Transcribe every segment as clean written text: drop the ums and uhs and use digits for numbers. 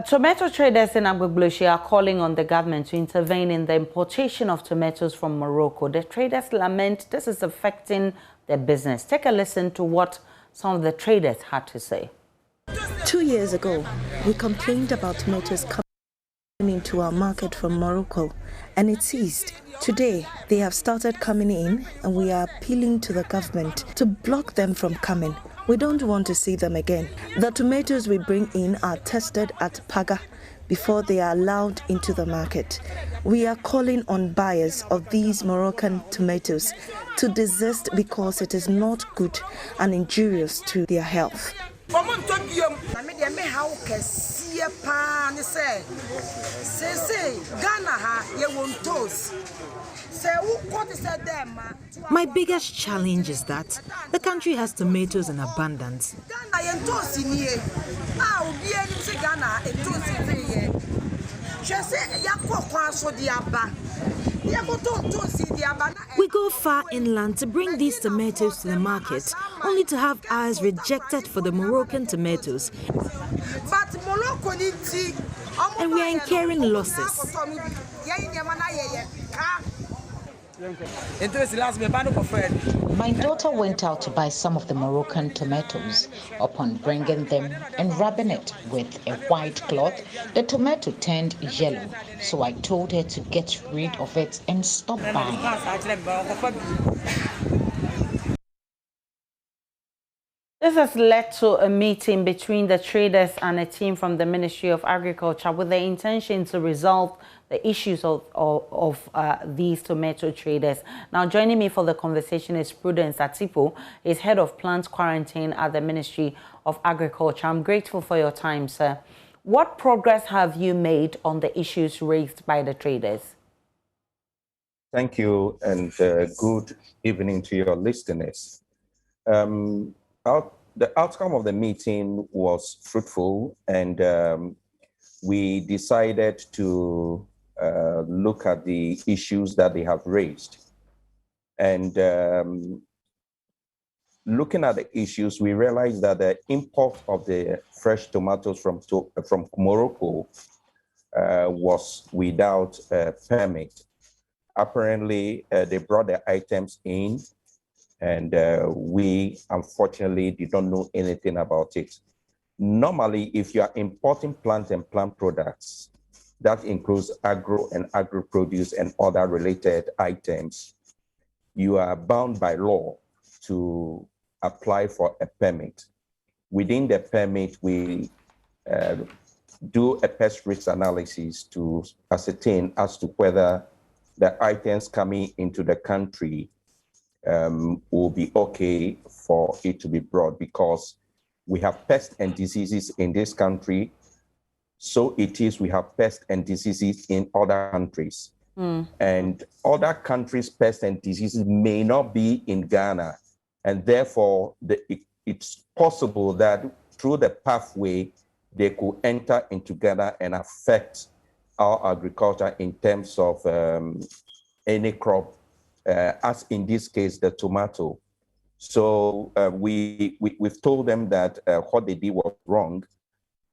Tomato traders in Agbogbloshie are calling on the government to intervene in the importation of tomatoes from Morocco. The traders lament this is affecting their business. Take a listen to what some of the traders had to say. 2 years ago, we complained about tomatoes coming into our market from Morocco, and it ceased. Today, they have started coming in, and we are appealing to the government to block them from coming. We don't want to see them again. The tomatoes we bring in are tested at Paga before they are allowed into the market. We are calling on buyers of these Moroccan tomatoes to desist because it is not good and injurious to their health. My biggest challenge is that the country has tomatoes in abundance. We go far inland to bring these tomatoes to the market, only to have ours rejected for the Moroccan tomatoes. And we are incurring losses. My daughter went out to buy some of the Moroccan tomatoes. Upon bringing them and rubbing it with a white cloth, the tomato turned yellow. So I told her to get rid of it and stop buying. This has led to a meeting between the traders and a team from the Ministry of Agriculture with the intention to resolve the issues of these tomato traders. Now, joining me for the conversation is Prudence Atipo, is head of plant quarantine at the Ministry of Agriculture. I'm grateful for your time, sir. What progress have you made on the issues raised by the traders? Thank you, and good evening to your listeners. The outcome of the meeting was fruitful, and we decided to look at the issues that they have raised. And looking at the issues, we realized that the import of the fresh tomatoes from Morocco was without a permit. Apparently, they brought the items in, and we unfortunately did not know anything about it. Normally, if you are importing plant and plant products, that includes agro and agro-produce and other related items, you are bound by law to apply for a permit. Within the permit, we do a pest risk analysis to ascertain as to whether the items coming into the country will be okay for it to be brought, because we have pests and diseases in this country. So it is, we have pests and diseases in other countries. And other countries' pests and diseases may not be in Ghana. And therefore, it's possible that through the pathway, they could enter into Ghana and affect our agriculture in terms of any crop, as in this case, the tomato. So we've told them that what they did was wrong.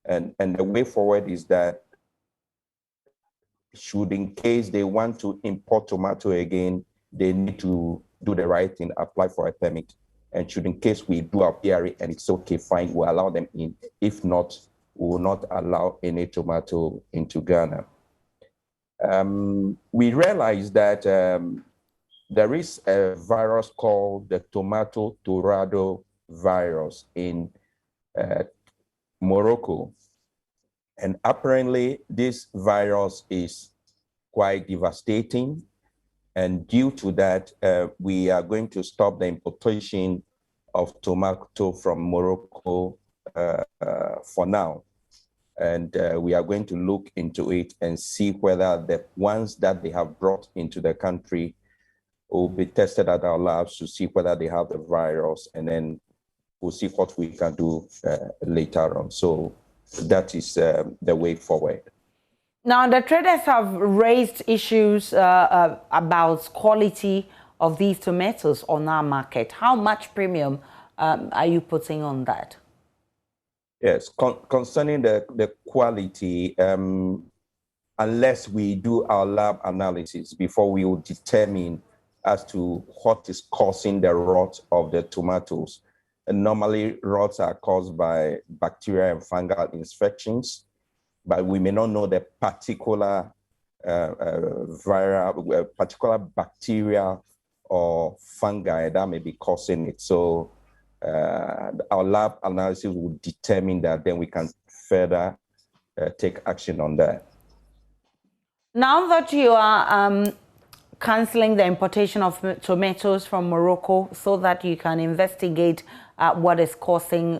And the way forward is that should, in case they want to import tomato again, they need to do the right thing, apply for a permit. And should, in case we do our PRA and it's okay, fine, we'll allow them in. If not, we will not allow any tomato into Ghana. We realized that there is a virus called the tomato tornado virus in Morocco. And apparently this virus is quite devastating. And due to that, we are going to stop the importation of tomato from Morocco for now. And we are going to look into it and see whether the ones that they have brought into the country will be tested at our labs to see whether they have the virus, and then we'll see what we can do later on. So that is the way forward. Now, the traders have raised issues about quality of these tomatoes on our market. How much premium are you putting on that? Yes, concerning the quality, unless we do our lab analysis before we will determine as to what is causing the rot of the tomatoes. And normally, rots are caused by bacteria and fungal infections, but we may not know the particular particular bacteria or fungi that may be causing it. So our lab analysis will determine that, then we can further take action on that. Now that you are cancelling the importation of tomatoes from Morocco so that you can investigate what is causing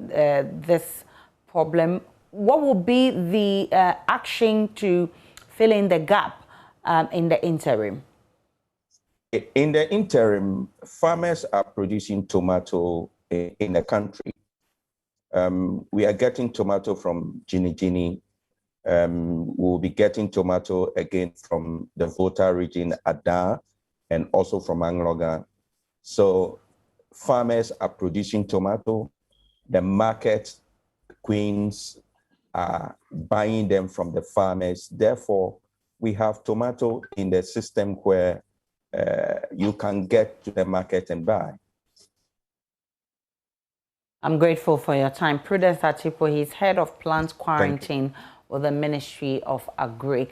this problem, what will be the action to fill in the gap in the interim? In the interim, farmers are producing tomato in the country. We are getting tomato from Guinea. We'll be getting tomato again from the Volta region, Ada, and also from Angloga. So farmers are producing tomato. The market queens are buying them from the farmers. Therefore, we have tomato in the system where you can get to the market and buy. I'm grateful for your time. Prudence Atipo, he's head of plant quarantine with the Ministry of Agric.